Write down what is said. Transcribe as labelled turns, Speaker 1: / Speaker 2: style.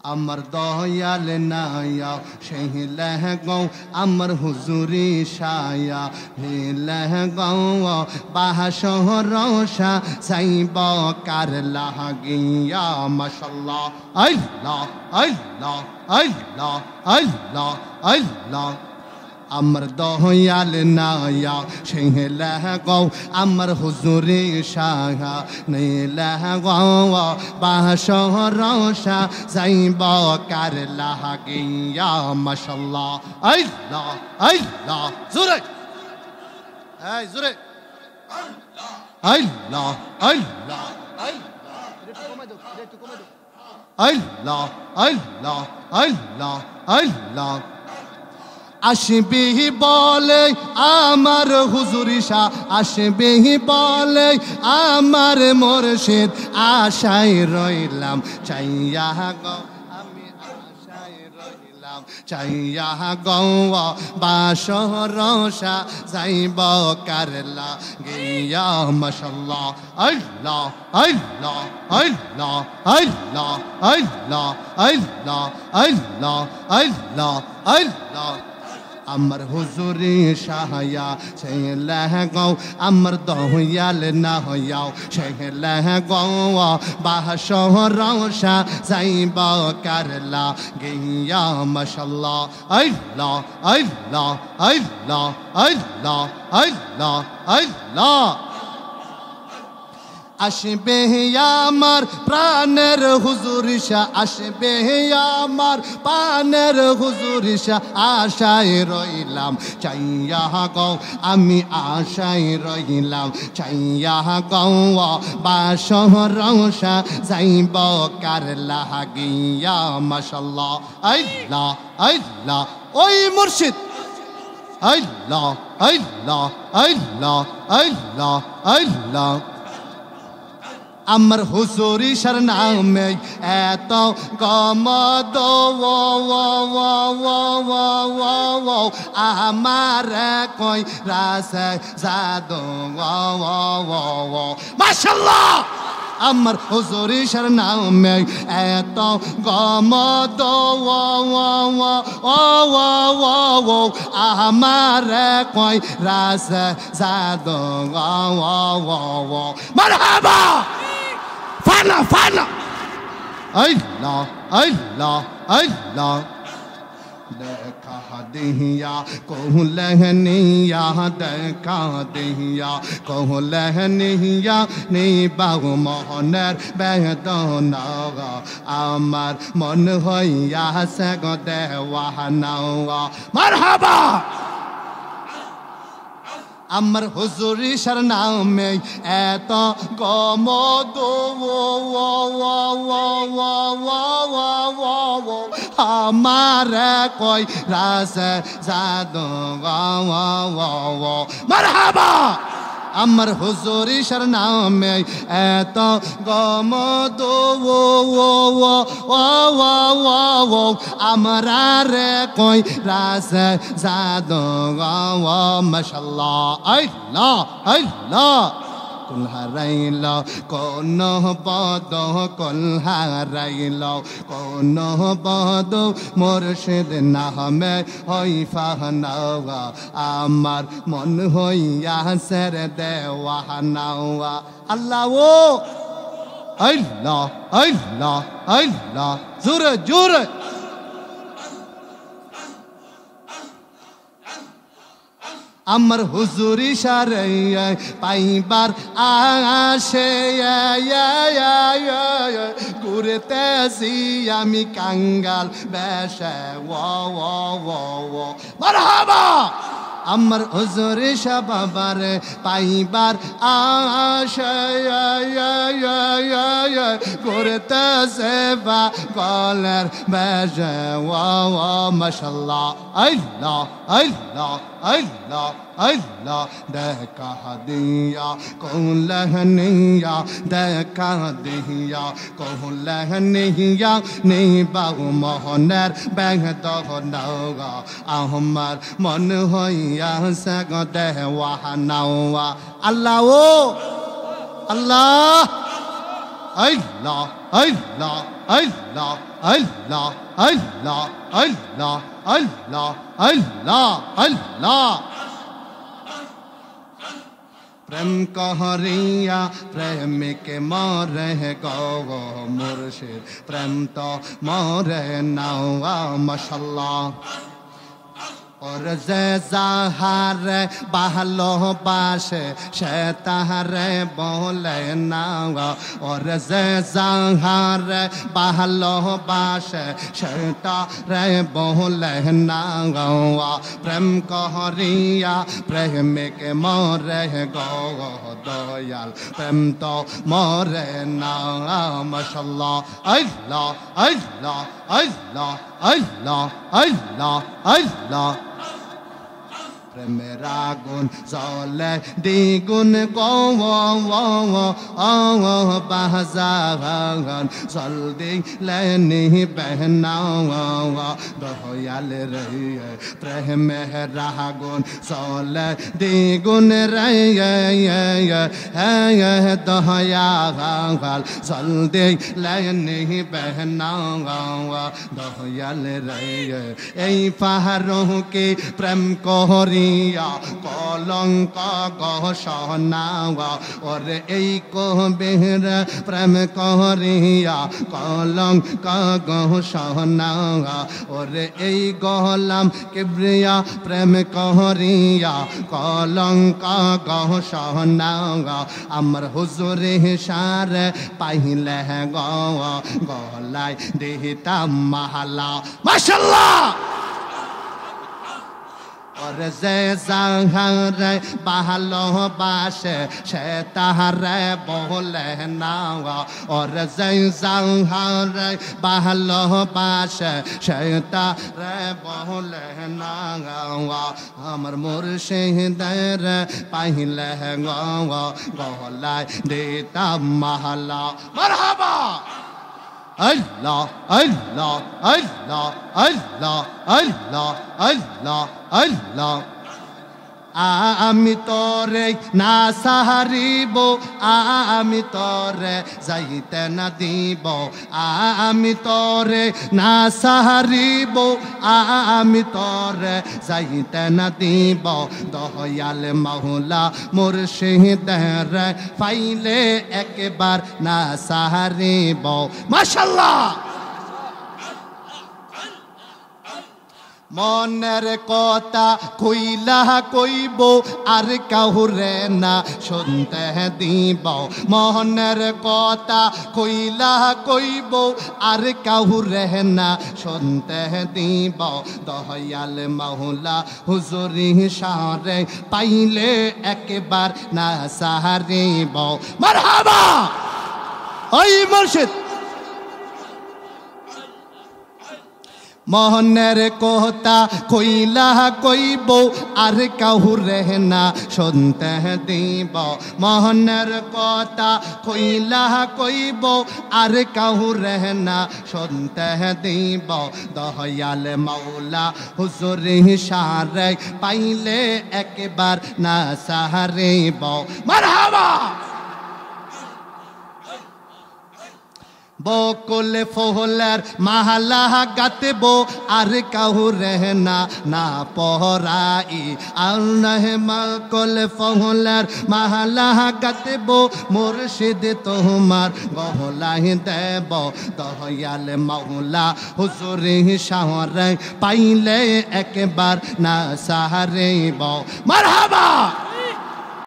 Speaker 1: আমার দয়াল নায়া সেই লহগো আমার হুজুরি সায়া হে লহগো বাহশরশা সাইব কার লাগিয়া মাশাআল্লাহ আল্লাহ আল্লাহ আল্লাহ আল্লাহ আল্লাহ আমার দয়াল নায়া সেই লহগো আমার হুজুরি সায়া নে লহগো বাহশরশা সাইব কার লাগিয়া মাশাআল্লাহ আল্লাহ আল্লাহ জোরে এই জোরে আল্লাহ আল্লাহ আল্লাহ আল্লাহ আল্লাহ আল্লাহ আসবে বলে আমার হুজুরি শাহ আসবে বলে আমার মুর্শিদ আশায় রইলাম চাইয়া গো আমি আশায় রইলাম চাইয়া গো বাসরশা যাইব কারলা গিয়া মাশাআল্লাহ আল্লাহ আল্লাহ আল্লাহ আল্লাহ আল্লাহ আল্লাহ আল্লাহ আল্লাহ আল্লাহ আমার হুজুরি সাহায়া সেই লহগো আমার দয়াল না হইয়াও সেই লহগো বাহশরশা যাইব কারলা গিয়া মাশাআল্লাহ আল্লাহ আল্লাহ আল্লাহ আল্লাহ আল্লাহ আল্লাহ আসবে আমার প্রাণের হুজুরি শাহ আসবে আমার প্রাণের হুজুরি শাহ আশায় রইলাম চাইয়া গো আমি আশায় রইলাম চাইয়া গো বাসরশা যাইব কার লাগিয়া মাশাআল্লাহ আল্লাহ আল্লাহ ওই মুর্শিদ আল্লাহ আল্লাহ আল্লাহ আল্লাহ আল্লাহ আমার হুজুরি শার নামে এত গমদ আমার কই রাসে জাদু মাশাআল্লাহ আমার হুজুরি শার নামে এত গমদ আমার কই রাসে জাদু মারহাবা ফানা ফানা আল্লাহ আল্লাহ আল্লাহ দেখা দিহিয়া কহুলহনিয়া দেখা দিহিয়া কহুলহনিয়া নেই বাহু মোহনের বেদনা আমার মন হইয়া সে গো দেওয়ানা মারহাবা আমার হুজুরি শার নামে এত গমদ আমার কই রাসে জাদু মারহাবা আমার হুজুরি শার নামে এত গমদ আমরা রে কই রাসে জাদু মাশাআল্লাহ আল্লাহ আল্লাহ কুল হারাইল কোন পদ কুল হারাইল কোন পদ মুর্শিদ নামে হই ফাহনা আমার মন হইয়া সের দেওয়ানা আল্লাহ ও আল্লাহ আল্লাহ আল্লাহ জোরে জোরে আমার হুজুরি শারে পাইবার আসে ঘুরতেছি আমি কাঙ্গাল বেশে মারহাবা আমার হুজুরি শাহ বাবার পাইবার আসে ঘুরতেছে বা গলের বেশে মাশাআল্লাহ আল্লাহ আল্লাহ আল্লাহ আল্লাহ দেখা দিয়া কহুলহনিয়া দেখা দিয়া কহুলহনিয়া নেই বাহু মোহনের বেদনা আমার মন হইয়া সে গো দেওয়ানা আল্লাহ ও আল্লাহ আল্লাহ আল্লাহ আল্লাহ Allah, Allah, Allah, Allah, Allah, Allah. প্রেম কহরিয়া প্রেমিকে মরে গো মুর্শিদ প্রেম তো মরে নাও মাশাআল্লাহ और जे जाहारे ভালোবাসে সে তাহারে বলে না और जे जाहारे ভালোবাসে সে তাহারে বলে না প্রেম কহরিয়া প্রেমিকে মরে গো দয়াল প্রেম তো মরে না মাশাআল্লাহ আল্লাহ আল্লাহ আল্লাহ আল্লাহ আল্লাহ আল্লাহ প্রেমের আগুন জ্বলে দ্বিগুণ গো বাজান জলদি লেনি বেহনা দয়াল রে প্রেমের আগুন জ্বলে দ্বিগুণ রে দয়াল জলদি লেনি বেহনা দয়াল রে এই ফারুকে প্রেম করি কলঙ্ক ঘোষণা ওরে এই কবির প্রেম করিয়া কলঙ্ক ঘোষণা ওরে এই গোলাম কিবরিয়া প্রেম করিয়া কলঙ্ক ঘোষণা আমার হুজুরে সারে পাইলে গলায় দিতাম মাহালা মাশাআল্লাহ और जे जाहारे ভালোবাসে সে তাহারে বলে না और जे जाहारे ভালোবাসে সে তাহারে বলে না আমার মুর্শিদের পাইলে গলায় দিতাম মাহালা মারহাবা Allah, Allah, Allah, Allah, Allah, Allah, Allah. আমি তোরে না সাহারিব আমি তোরে যাইতে না দিব আমি তোরে না সাহারিব আমি তোরে যাইতে না দিব দয়াল মাওলা মুর্শিদের পাইলে একবার না সাহারিব মাশাআল্লাহ মনের কথা কইলা কইব আর কাহুরে না শুনতে দিব মনের কথা কইলা কইব আর কাহুরে না শুনতে দিব দয়াল মাওলা হুজুরি সারে পাইলে একবার না সাহারিব মারহাবা ওই মুর্শিদ মনের কথা কইলা কইব আর কাহুরে না শুনতে দিব মনের কথা কইলা কইব আর কাহুরে না শুনতে দিব দয়াল মাওলা হুজুরি সারে পাইলে একবার না সাহারিব মারহাবা বকুল ফুলের মালা গাতব আর কাহুরে না পরাই আল্লাহ বকুল ফুলের মালা গাতব মুর্শিদ তোমার গহলাই দেব দয়াল মাওলা হুজুরি সারে পাইলে একবার না সাহারিব মারহাবা